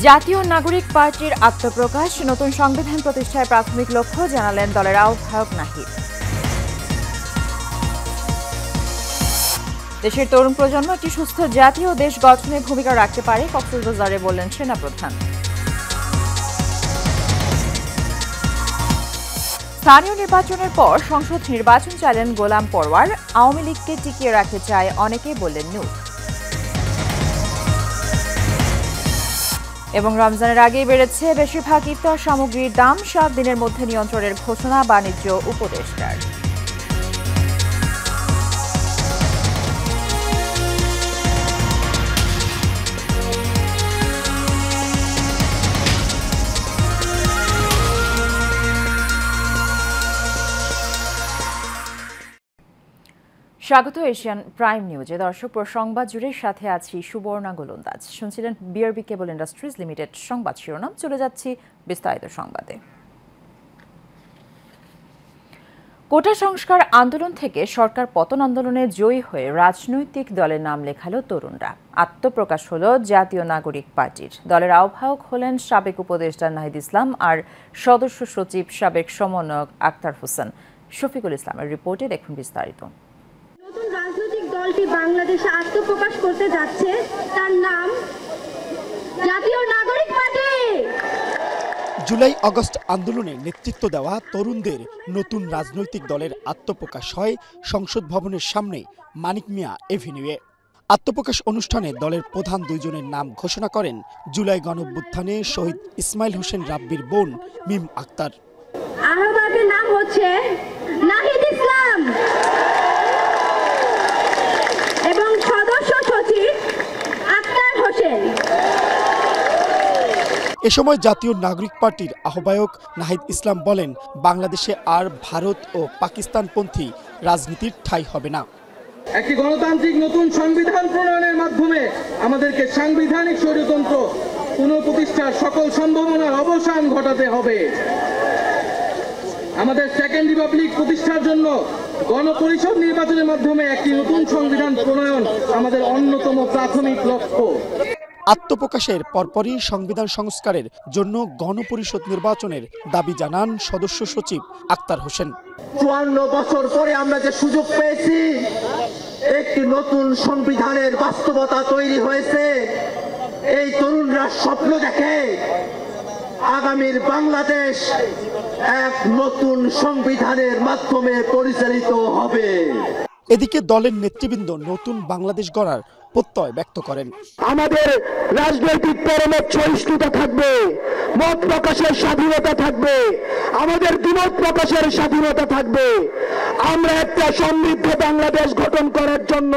জাতীয় নাগরিক পার্টির আত্মপ্রকাশ, নতুন সংবিধান প্রতিষ্ঠায় প্রাথমিক লক্ষ্য জানালেন দলের আহ্বায়ক নাহিদ। দেশের তরুণ প্রজন্ম একটি সুস্থ জাতীয় দেশ গঠনে ভূমিকা রাখতে পারে, কক্সবাজারে বললেন সেনাপ্রধান। স্থানীয় নির্বাচনের পর সংসদ নির্বাচন চাইলেন গোলাম পরওয়ার। আওয়ামী লীগকে টিকিয়ে রাখতে চায় অনেকে, বললেন নূর। এবং রমজানের আগেই বেড়েছে বেশিরভাগ ইফতার সামগ্রীর দাম, 7 দিনের মধ্যে নিয়ন্ত্রণের ঘোষণা বাণিজ্য উপদেষ্টার। স্বাগত এশিয়ান প্রাইম নিউজে। দর্শক, সংবাদ জুড়ে সাথে আছি সুবর্ণা গোলন্দাজ। শুনছিলেন বিআরবি কেবল ইন্ডাস্ট্রিজ লিমিটেড সংবাদ শিরোনাম। চলে যাচ্ছি বিস্তারিত সংবাদে। কোটা সংস্কার আন্দোলন থেকে সরকার পতন আন্দোলনে জয়ী হয়ে রাজনৈতিক দলের নাম লেখালো তরুণরা। আত্মপ্রকাশ হলো জাতীয় নাগরিক পার্টির। দলের আহ্বায়ক হলেন সাবেক উপদেষ্টা নাহিদ ইসলাম আর সদস্য সচিব সাবেক সমন্বয়ক আক্তার হোসেন। শফিকুল ইসলামের রিপোর্টে দেখুন বিস্তারিত। নতুন রাজনৈতিক দলটি বাংলাদেশে আত্মপ্রকাশ করতে যাচ্ছে, তার নাম জাতীয় নাগরিক পার্টি। জুলাই আগস্ট আন্দোলনে নেতৃত্ব দেওয়া তরুণদের নতুন রাজনৈতিক দলের আত্মপ্রকাশ হয় সংসদ ভবনের সামনে মানিক মিয়া এভিনিউয়ে। আত্মপ্রকাশ অনুষ্ঠানে দলের প্রধান দুইজনের নাম ঘোষণা করেন জুলাই গণঅভ্যুত্থানে শহীদ ইসমাইল হোসেন রাব্বির বোন মিম আক্তার। আহ্বায়কের নাম হচ্ছে নাহিদ ইসলাম এবং সদস্য সচিব আক্তার হোসেন। এ সময় জাতীয় নাগরিক পার্টির আহ্বায়ক নাহিদ ইসলাম বলেন, বাংলাদেশে আর ভারত ও পাকিস্তানপন্থী রাজনীতির ঠাঁই হবে না। একটি গণতান্ত্রিক নতুন সংবিধান প্রণয়নের মাধ্যমে আমাদেরকে সাংবিধানিক স্বৈরতন্ত্র পুনঃপ্রতিষ্ঠার সকল সম্ভাবনার অবসান ঘটাতে হবে। আমাদের সেকেন্ড রিপাবলিক প্রতিষ্ঠার জন্য গণপরিষদ নির্বাচনের মাধ্যমে একটি নতুন সংবিধান প্রণয়ন আমাদের অন্যতম প্রাথমিক লক্ষ্য। আত্মপ্রকাশের পরপরই সংবিধান সংস্কারের জন্য গণপরিষদ নির্বাচনের দাবি জানান সদস্য সচিব আক্তার হোসেন। 54 বছর পরে আমরা যে সুযোগ পেয়েছি, একটি নতুন সংবিধানের বাস্তবতা তৈরি হয়েছে। এই তরুণরা স্বপ্ন দেখে আগামীর বাংলাদেশ এক নতুন সংবিধানের মাধ্যমে পরিচালিত হবে। এদিকে দলের নেতৃবৃন্দ নতুন বাংলাদেশ গড়ার প্রত্যয় ব্যক্ত করেন। আমাদের রাজনৈতিক পরমত সহিষ্ণুতা থাকবে, মত প্রকাশের স্বাধীনতা থাকবে, আমাদের দ্বিমত প্রকাশের স্বাধীনতা থাকবে। আমরা একটা সমৃদ্ধ বাংলাদেশ গঠন করার জন্য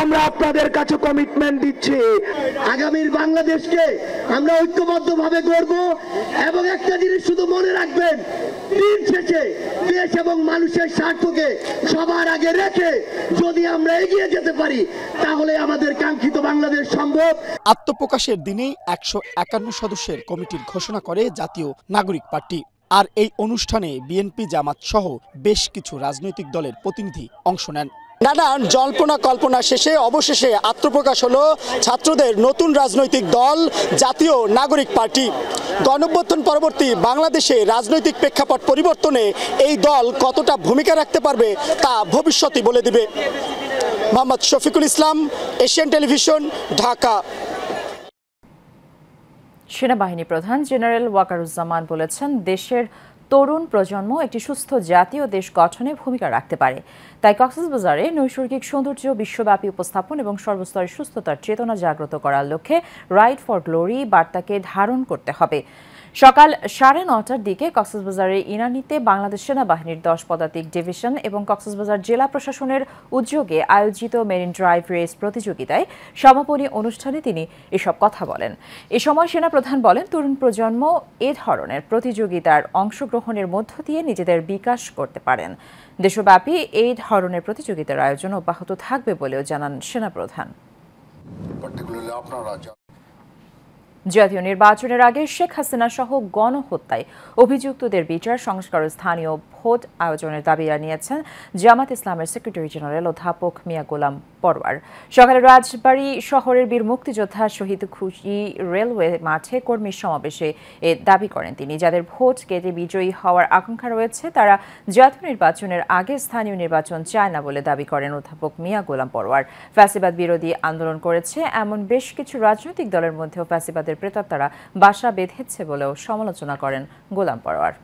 আমরা আপনাদের কাছে কমিটমেন্ট দিচ্ছি। আগামীর বাংলাদেশকে আমরা ঐক্যবদ্ধভাবে গড়ব এবং একটা জিনিস শুধু মনে রাখবেন, দিন শেষে দেশ এবং মানুষের স্বার্থকে সবার আগে রেখে যদি আমরা এগিয়ে যেতে পারি, তাহলে আমাদের কাঙ্ক্ষিত বাংলাদেশ সম্ভব। আত্মপ্রকাশের দিনেই 151 সদস্যের কমিটির ঘোষণা করে জাতীয় নাগরিক পার্টি। আর এই অনুষ্ঠানে বিএনপি, জামাত সহ বেশ কিছু রাজনৈতিক দলের প্রতিনিধি অংশ নেন। নানান জল্পনা কল্পনা শেষে অবশেষে আত্মপ্রকাশ হলো ছাত্রদের নতুন রাজনৈতিক দল জাতীয় নাগরিক পার্টি। গণঅভ্যুত্থান পরবর্তী বাংলাদেশে রাজনৈতিক প্রেক্ষাপট পরিবর্তনে এই দল কতটা ভূমিকা রাখতে পারবে তা ভবিষ্যতই বলে দিবে। Mohammad Shafiqul Islam, Asian television, Dhaka. সেনাবাহিনী প্রধান জেনারেল ওয়াকারুজ্জামান বলেছেন, দেশের তরুণ প্রজন্ম একটি সুস্থ জাতীয় দেশ গঠনে ভূমিকা রাখতে পারে। তাই কক্সবাজারে নৈসর্গিক সৌন্দর্য বিশ্বব্যাপী উপস্থাপন এবং সর্বস্তরের সুস্থতার চেতনা জাগ্রত করার লক্ষ্যে রাইড ফর গ্লোরি বার্তাকে ধারণ করতে হবে। সকাল 9:30টার দিকে কক্সবাজারের ইনানীতে বাংলাদেশ সেনাবাহিনীর 10 পদাতিক ডিভিশন এবং কক্সবাজার জেলা প্রশাসনের উদ্যোগে আয়োজিত মেরিন ড্রাইভ রেস প্রতিযোগিতায় সমাপনী অনুষ্ঠানে তিনি এসব কথা বলেন। এ সময় সেনাপ্রধান বলেন, তরুণ প্রজন্ম এ ধরনের প্রতিযোগিতার অংশগ্রহণের মধ্য দিয়ে নিজেদের বিকাশ করতে পারেন। দেশব্যাপী এই ধরনের প্রতিযোগিতার আয়োজন অব্যাহত থাকবে বলেও জানান সেনাপ্রধান। জাতীয় নির্বাচনের আগে শেখ হাসিনা সহ গণহত্যায় অভিযুক্তদের বিচার সংস্কার, স্থানীয় ভোট আয়োজনের দাবি জানিয়েছেন জামাত ইসলামের সেক্রেটারি জেনারেল অধ্যাপক মিয়া গোলাম পরওয়ার। সকালে রাজবাড়ী শহরের বীর মুক্তিযোদ্ধা শহীদ খুশি রেলওয়ে মাঠে কর্মী সমাবেশে এ দাবি করেন তিনি। যাদের ভোট কেটে বিজয়ী হওয়ার আকাঙ্ক্ষা রয়েছে তারা জাতীয় নির্বাচনের আগে স্থানীয় নির্বাচন চায় না বলে দাবি করেন অধ্যাপক মিয়া গোলাম পরওয়ার। ফ্যাসিবাদ বিরোধী আন্দোলন করেছে এমন বেশ কিছু রাজনৈতিক দলের মধ্যেও ফ্যাসিবাদের প্রেতাত্মারা বাসা বেঁধেছে বলেও সমালোচনা করেন গোলাম পরওয়ার।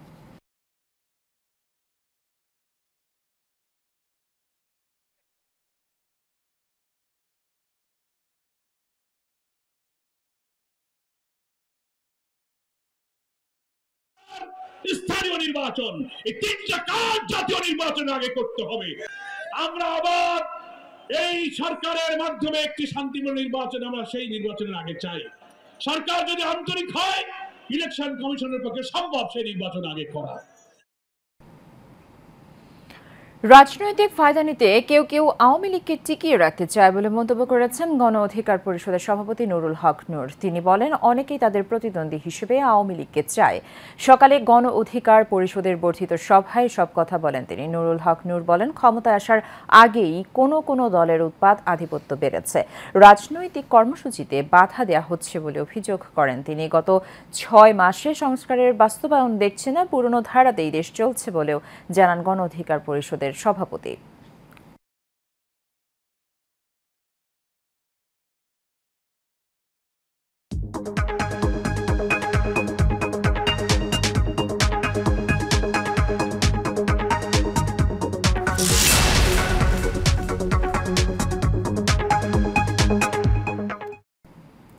স্থানীয় নির্বাচন, এই তিনটা কাজ জাতীয় নির্বাচনের আগে করতে হবে। আমরা আবার এই সরকারের মাধ্যমে একটি শান্তিপূর্ণ নির্বাচন আমরা সেই নির্বাচনের আগে চাই। সরকার যদি আন্তরিক হয়, ইলেকশন কমিশনের পক্ষে সম্ভব সেই নির্বাচন আগে করা। রাজনৈতিক ফায়দা নিতে কেউ কেউ আওয়ামী লীগকে টিকিয়ে রাখতে চায় বলে মন্তব্য করেছেন গণ অধিকার পরিষদের সভাপতি নুরুল হক নূর। তিনি বলেন, অনেকেই তাদের প্রতিদ্বন্দ্বী হিসেবে আওয়ামী লীগকে চায়। সকালে গণ অধিকার পরিষদের বর্ধিত সভায় সব কথা বলেন তিনি। নুরুল হক নূর বলেন, ক্ষমতায় আসার আগেই কোনো দলের উৎপাত আধিপত্য বেড়েছে। রাজনৈতিক কর্মসূচিতে বাধা দেওয়া হচ্ছে বলে অভিযোগ করেন তিনি। গত 6 মাসে সংস্কারের বাস্তবায়ন দেখছে না, পুরনো ধারাতেই দেশ চলছে বলেও জানান গণ অধিকার পরিষদের সভাপতি।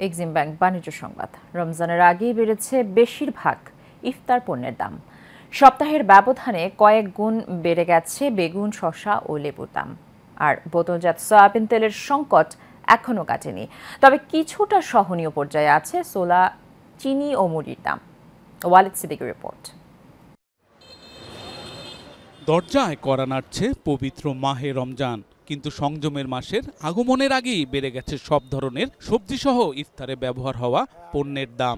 এক্সিম ব্যাংক বাণিজ্য সংবাদ। রমজানের আগেই বেড়েছে বেশিরভাগ ইফতার পণ্যের দাম। সপ্তাহের ব্যবধানে কয়েক গুণ বেড়ে গেছে বেগুন, শসা ও লেবুর দাম। আর বোতলজাত সয়াবিন তেলের সংকট এখনও কাটেনি। তবে কিছুটা সহনীয় পর্যায়ে আছে সোলা, চিনি ও মুড়ির দাম। ওয়ালিদ সিদ্দিকীর রিপোর্ট। দরজায় কড়া নাড়ছে পবিত্র মাহে রমজান, কিন্তু সংযমের মাসের আগমনের আগেই বেড়ে গেছে সব ধরনের সবজিসহ ইফতারে ব্যবহার হওয়া পণ্যের দাম।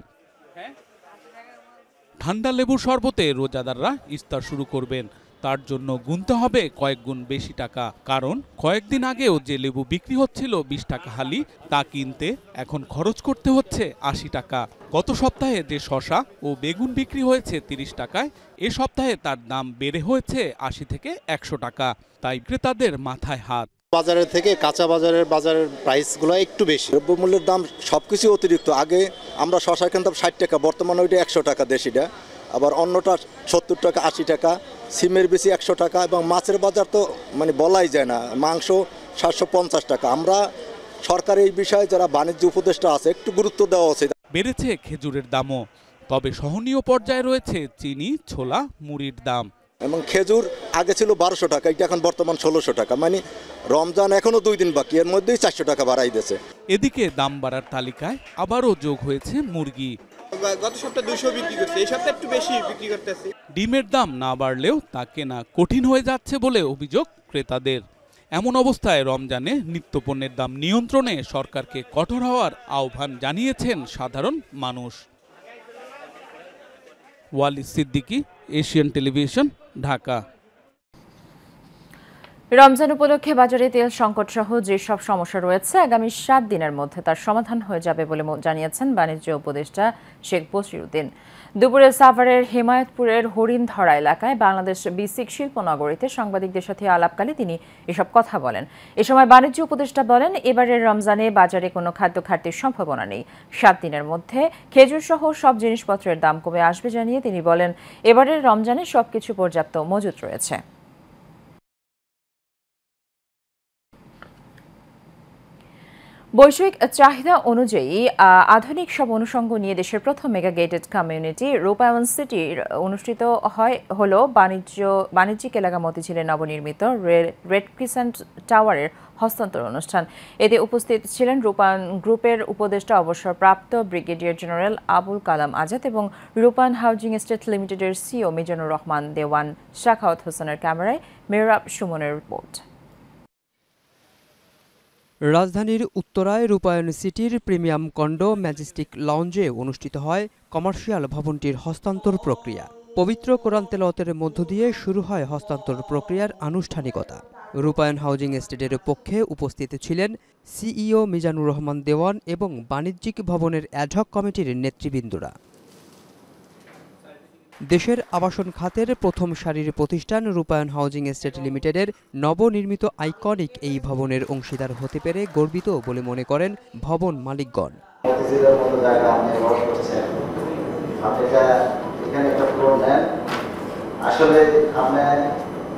ঠান্ডা লেবুর শরবতে রোজাদাররা ইফতার শুরু করবেন, তার জন্য গুনতে হবে কয়েক গুণ বেশি টাকা। কারণ কয়েকদিন আগেও যে লেবু বিক্রি হচ্ছিল 20 টাকা হালি, তা কিনতে এখন খরচ করতে হচ্ছে 80 টাকা। গত সপ্তাহে যে শসা ও বেগুন বিক্রি হয়েছে 30 টাকায়, এ সপ্তাহে তার দাম বেড়ে হয়েছে 80 থেকে 100 টাকা। তাই ক্রেতাদের মাথায় হাত। বাজারের থেকে কাঁচা বাজারের প্রাইসগুলো একটু বেশি। দ্রব্যমূল্যের দাম সবকিছু অতিরিক্ত। আগে আমরা শসা কিনতাম 60 টাকা, বর্তমানে ওইটা 100 টাকা দেশিটা, আবার অন্যটা 70 টাকা, 80 টাকা, সিমের বেশি 100 টাকা, এবং মাছের বাজার তো মানে বলাই যায় না, মাংস 750 টাকা। আমরা সরকার এই বিষয়ে যারা বাণিজ্য উপদেষ্টা আছে একটু গুরুত্ব দেওয়া উচিত। বেড়েছে খেজুরের দামও, তবে সহনীয় পর্যায়ে রয়েছে চিনি, ছোলা, মুড়ির দাম। এবং খেজুর আগে ছিল 1200 টাকা, এটা এখন বর্তমান 1600 টাকা। মানে রমজান এখনো 2 দিন বাকি, এর মধ্যেই 400 টাকা বাড়াই দিয়েছে। এদিকে দাম বাড়ার তালিকায় আবারও যোগ হয়েছে মুরগি। গত সপ্তাহে 200 বিক্রি করছে, এই সপ্তাহে একটু বেশি বিক্রি করতেছে। ডিমের দাম না বাড়লেও তা কেনা কঠিন হয়ে যাচ্ছে বলে অভিযোগ ক্রেতাদের। এমন অবস্থায় রমজানে নিত্যপণ্যের দাম নিয়ন্ত্রণে সরকারকে কঠোর হওয়ার আহ্বান জানিয়েছেন সাধারণ মানুষ। Walid Siddiqui, Asian television, Dhaka. রমজান উপলক্ষে বাজারে তেল সংকট সহ যেসব সমস্যা রয়েছে আগামী 7 দিনের মধ্যে তার সমাধান হয়ে যাবে বলে জানিয়েছেন বাণিজ্য উপদেষ্টা শেখ বশিরউদ্দিন। দুপুরে সাভারের হেমায়তপুরের হরিণধরা এলাকায় বাংলাদেশ বিসিক শিল্পনগরীতে সাংবাদিকদের সাথে আলাপকালে তিনি এসব কথা বলেন। এ সময় বাণিজ্য উপদেষ্টা বলেন, এবারের রমজানে বাজারে কোনো খাদ্য ঘাটতির সম্ভাবনা নেই। 7 দিনের মধ্যে খেজুর সহ সব জিনিসপত্রের দাম কমে আসবে জানিয়ে তিনি বলেন, এবারের রমজানে সবকিছু পর্যাপ্ত মজুত রয়েছে। বৈষয়িক চাহিদা অনুযায়ী আধুনিক সব অনুষঙ্গ নিয়ে দেশের প্রথম মেগা গেটেড কমিউনিটি রূপায়ণ সিটির অনুষ্ঠিত হলো বাণিজ্যিক এলাকা মতিঝিলের নবনির্মিত রেড ক্রিসেন্ট টাওয়ারের হস্তান্তর অনুষ্ঠান। এতে উপস্থিত ছিলেন রূপায়ণ গ্রুপের উপদেষ্টা অবসরপ্রাপ্ত ব্রিগেডিয়ার জেনারেল আবুল কালাম আজাদ এবং রূপায়ণ হাউজিং এস্টেট লিমিটেডের সিও মিজানুর রহমান দেওয়ান। শাখাওয়াত হোসেনের ক্যামেরায় মেহরাব সুমনের রিপোর্ট। রাজধানীর উত্তরায় রূপায়ণ সিটির প্রিমিয়াম কন্ডো ম্যাজেস্টিক লঞ্জে অনুষ্ঠিত হয় কমার্শিয়াল ভবনটির হস্তান্তর প্রক্রিয়া। পবিত্র কোরআন তেলাওয়াতের মধ্য দিয়ে শুরু হয় হস্তান্তর প্রক্রিয়ার আনুষ্ঠানিকতা। রূপায়ণ হাউজিং এস্টেটের পক্ষে উপস্থিত ছিলেন সিইও মিজানুর রহমান দেওয়ান এবং বাণিজ্যিক ভবনের অ্যাডহক কমিটির নেতৃবৃন্দরা। দেশের আবাসন খাতের প্রথম সারির প্রতিষ্ঠান রূপায়ণ হাউজিং এস্টেট লিমিটেডের নবনির্মিত আইকনিক এই ভবনের অংশীদার হতে পেরে গর্বিত বলে মনে করেন ভবন মালিকগণ। আসলে আপনি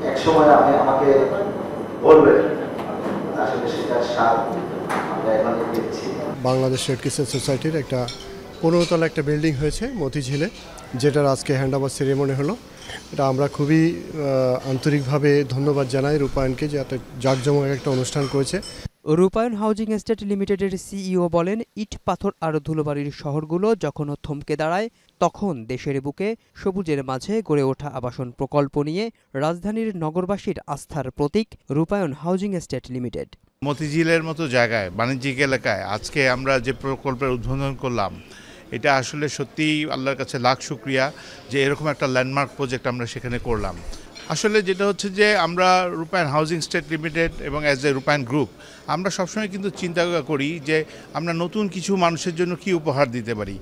এক সময় আমাকে বলবেন, আসলে সেটার স্বাদ আমরা এখন দেখছি। বাংলাদেশ রেড ক্রিসেন্ট সোসাইটির একটা 15তলা একটা বিল্ডিং হয়েছে মতিঝিলে, যেটার আজকে হ্যান্ডওভার সেরেমনি হলো। এটা আমরা খুবই আন্তরিকভাবে ধন্যবাদ জানাই রূপায়ণকে, যে এত জাঁকজমক একটা অনুষ্ঠান করেছে। রূপায়ণ হাউজিং এস্টেট লিমিটেডের সিইও বলেন, ইট পাথর আর ধুলোবাড়ির শহরগুলো যখন থমকে দাঁড়ায় তখন দেশের বুকে সবুজের মাঝে গড়ে ওঠা আবাসন প্রকল্প নিয়ে রাজধানীর নগরবাসীর আস্থার প্রতীক রূপায়ণ হাউজিং এস্টেট লিমিটেড। মতিঝিলের মতো জায়গায়, বাণিজ্যিক এলাকায় আজকে আমরা যে প্রকল্পের উদ্বোধন করলাম, এটা আসলে সত্যিই আল্লাহর কাছে লাখ শুকরিয়া যে এরকম একটা ল্যান্ডমার্ক প্রজেক্ট আমরা সেখানে করলাম। আসলে যেটা হচ্ছে যে আমরা রূপায়ণ হাউজিং এস্টেট লিমিটেড এবং অ্যাজ এ রূপায়ণ গ্রুপ আমরা সবসময় কিন্তু চিন্তা করি যে আমরা নতুন কিছু মানুষের জন্য কি উপহার দিতে পারি।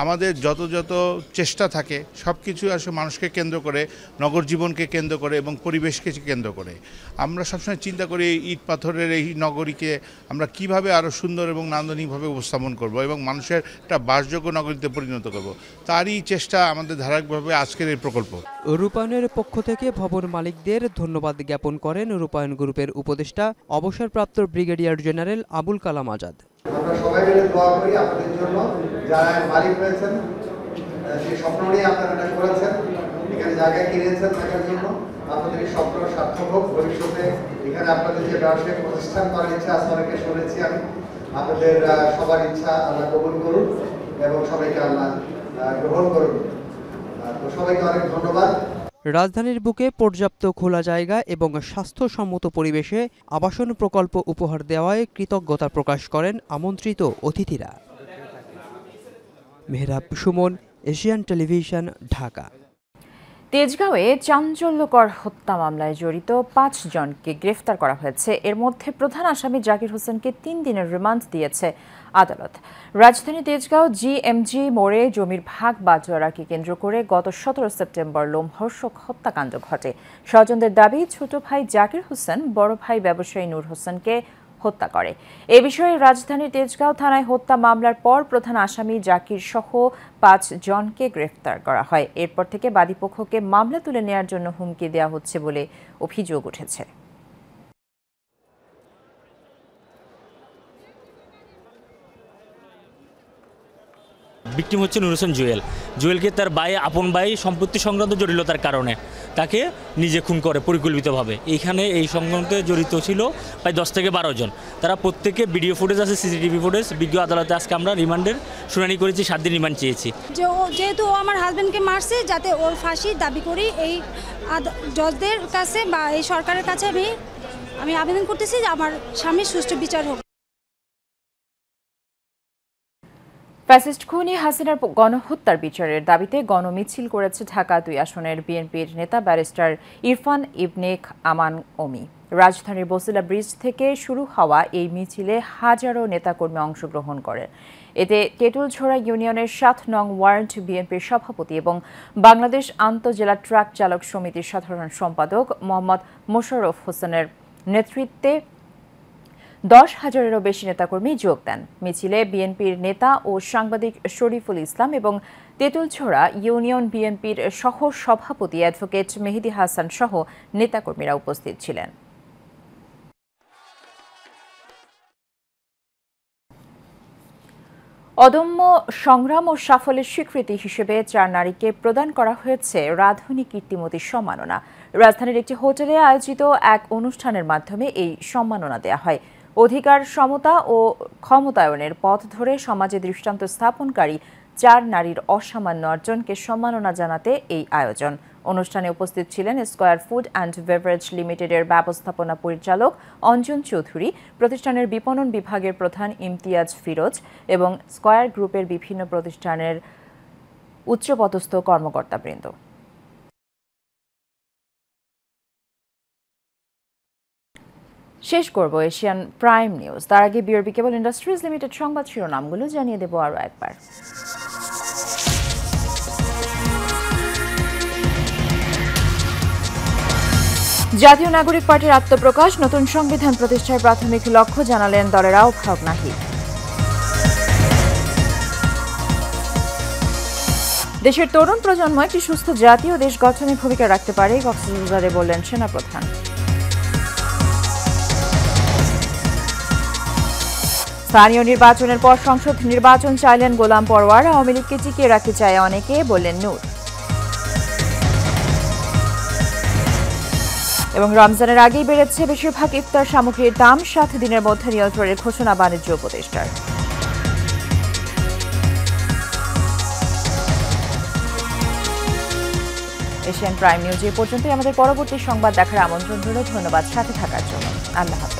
আমাদের যত চেষ্টা থাকে সব কিছু আসলে মানুষকে কেন্দ্র করে, নগর জীবনকে কেন্দ্র করে এবং পরিবেশকে কেন্দ্র করে। আমরা সবসময় চিন্তা করি ইট পাথরের এই নগরীকে আমরা কিভাবে আরও সুন্দর এবং নান্দনিকভাবে উপস্থাপন করব এবং মানুষের একটা বাসযোগ্য নগরীতে পরিণত করব। তারই চেষ্টা আমাদের ধারাবাহিকভাবে আজকের এই প্রকল্প। রূপায়ণের পক্ষ থেকে ভবন মালিকদের ধন্যবাদ জ্ঞাপন করেন রূপায়ণ গ্রুপের উপদেষ্টা অবসরপ্রাপ্ত ব্রিগেডিয়ার জেনারেল আবুল কালাম আজাদ। আমরা সবাই মিলে দোয়া করি আপনাদের জন্য, যারা মালিক হয়েছেন, সেই স্বপ্ন নিয়ে আপনারা এটা করেছেন, এখানে জায়গা কিনেছেন থাকার জন্য, আপনাদের এই স্বপ্ন সার্থক হোক। ভবিষ্যতে এখানে আপনাদের যে ব্যবসায়িক প্রতিষ্ঠান করার ইচ্ছা আছে, অনেকে শুনেছি আমি, আপনাদের সবার ইচ্ছা আল্লাহ কবুল করুন এবং সবাইকে আল্লাহ গ্রহণ করুন। তো সবাইকে অনেক ধন্যবাদ। রাজধানীর বুকে পর্যাপ্ত খোলা জায়গা এবং স্বাস্থ্যসম্মত পরিবেশে আবাসন প্রকল্প উপহার দেওয়ায় কৃতজ্ঞতা প্রকাশ করেন আমন্ত্রিত অতিথিরা। Mehrab Suman, Asian television, Dhaka. তেজগাঁওয়ে চাঞ্চল্যকর হত্যা মামলায় জড়িত 5 জনকে গ্রেফতার করা হয়েছে। এর মধ্যে প্রধান আসামি জাকির হোসেনকে 3 দিনের রিমান্ড দিয়েছে আদালত। রাজধানী তেজগাঁও জিএমজি মোড়ে জমির ভাগ বাটোয়ারাকে কেন্দ্র করে গত 17 সেপ্টেম্বর লোমহর্ষক হত্যাকাণ্ড ঘটে। স্বজনদের দাবি, ছোট ভাই জাকির হোসেন বড় ভাই ব্যবসায়ী নূর হোসেনকে হত্যা করে। এ বিষয়ে রাজধানীর তেজগাঁও থানায় হত্যা মামলার পর প্রধান আসামি জাকির সহ 5 জনকে গ্রেফতার করা হয়। এরপর থেকে বাদীপক্ষকে মামলা তুলে নেওয়ার জন্য হুমকি দেওয়া হচ্ছে বলে অভিযোগ উঠেছে। ভিকটিম হচ্ছে নূর হোসেন জুয়েলকে তার ভাই, আপন ভাই সম্পত্তি সংক্রান্ত জটিলতার কারণে তাকে নিজে খুন করে পরিকল্পিতভাবে। এইখানে এই সংক্রান্তে জড়িত ছিল প্রায় 10 থেকে 12 জন। তারা প্রত্যেকে ভিডিও ফুটেজ আছে, সিসিটিভি ফুটেজ। বিজ্ঞ আদালতে আজকে আমরা রিমান্ডের শুনানি করেছি, 7 দিন রিমান্ড চেয়েছি। যেহেতু ও আমার হাজব্যান্ডকে মারছে, যাতে ওর ফাঁসি দাবি করি এই জজদের কাছে বা এই সরকারের কাছে আমি আবেদন করতেছি যে আমার স্বামীর সুষ্ঠু বিচার হোক। ফ্যাসিস্ট খুনি হাসিনার গণহত্যার বিচারের দাবিতে গণমিছিল করেছে ঢাকা 2 আসনের বিএনপির নেতা ব্যারিস্টার ইরফান ইবনে আমান ওমি। রাজধানীর বসিলা ব্রিজ থেকে শুরু হওয়া এই মিছিলে হাজারো নেতাকর্মী অংশগ্রহণ করেন। এতে তেঁতুলঝোড়া ইউনিয়নের 7 নং ওয়ার্ড বিএনপির সভাপতি এবং বাংলাদেশ আন্তঃজেলা ট্রাক চালক সমিতির সাধারণ সম্পাদক মোহাম্মদ মোশাররফ হোসেনের নেতৃত্বে 10,000-এরও বেশি নেতাকর্মী যোগ দেন। মিছিলে বিএনপির নেতা ও সাংবাদিক শরীফুল ইসলাম এবং তেঁতুলঝোড়া ইউনিয়ন বিএনপির সহ সভাপতি অ্যাডভোকেট মেহেদী হাসান সহ নেতাকর্মীরা উপস্থিত ছিলেন। অদম্য সংগ্রাম ও সাফল্যের স্বীকৃতি হিসেবে 4 নারীকে প্রদান করা হয়েছে রাধুনী কীর্তিমতী সম্মাননা। রাজধানীর একটি হোটেলে আয়োজিত এক অনুষ্ঠানের মাধ্যমে এই সম্মাননা দেওয়া হয়। অধিকার, সমতা ও ক্ষমতায়নের পথ ধরে সমাজে দৃষ্টান্ত স্থাপনকারী 4 নারীর অসামান্য অর্জনকে সম্মাননা জানাতে এই আয়োজন। অনুষ্ঠানে উপস্থিত ছিলেন স্কয়ার ফুড অ্যান্ড বেভারেজ লিমিটেডের ব্যবস্থাপনা পরিচালক অঞ্জন চৌধুরী, প্রতিষ্ঠানের বিপণন বিভাগের প্রধান ইমতিয়াজ ফিরোজ এবং স্কয়ার গ্রুপের বিভিন্ন প্রতিষ্ঠানের উচ্চপদস্থ কর্মকর্তাবৃন্দ। শেষ করব এশিয়ান প্রাইম নিউজ। তার আগে বিআরবি কেবল ইন্ডাস্ট্রিজ লিমিটেড সংবাদ শিরোনামগুলো জানিয়ে দেব আরও একবার। জাতীয় নাগরিক পার্টির আত্মপ্রকাশ, নতুন সংবিধান প্রতিষ্ঠার প্রাথমিক লক্ষ্য জানালেন দলের আহ্বায়ক নাহিদ। দেশের তরুণ প্রজন্ম একটি সুস্থ জাতীয় দেশ গঠনে ভূমিকা রাখতে পারে, কক্সবাজারে বললেন সেনাপ্রধান। স্থানীয় নির্বাচনের পর সংসদ নির্বাচন চাইলেন গোলাম পরওয়ার, আওয়ামী লীগকে টিকিয়ে রাখতে চায় অনেকে, বললেন নূর। এবং রমজানের আগেই বেড়েছে বেশিরভাগ ইফতার সামগ্রীর দাম, 7 দিনের মধ্যে নিয়ন্ত্রণের ঘোষণা বাণিজ্য উপদেষ্টার। এশিয়ান প্রাইম নিউজ এ পর্যন্তই। আমাদের পরবর্তী সংবাদ দেখার আমন্ত্রণ রইল। ধন্যবাদ সাথে থাকার জন্য। আল্লাহ হাফেজ।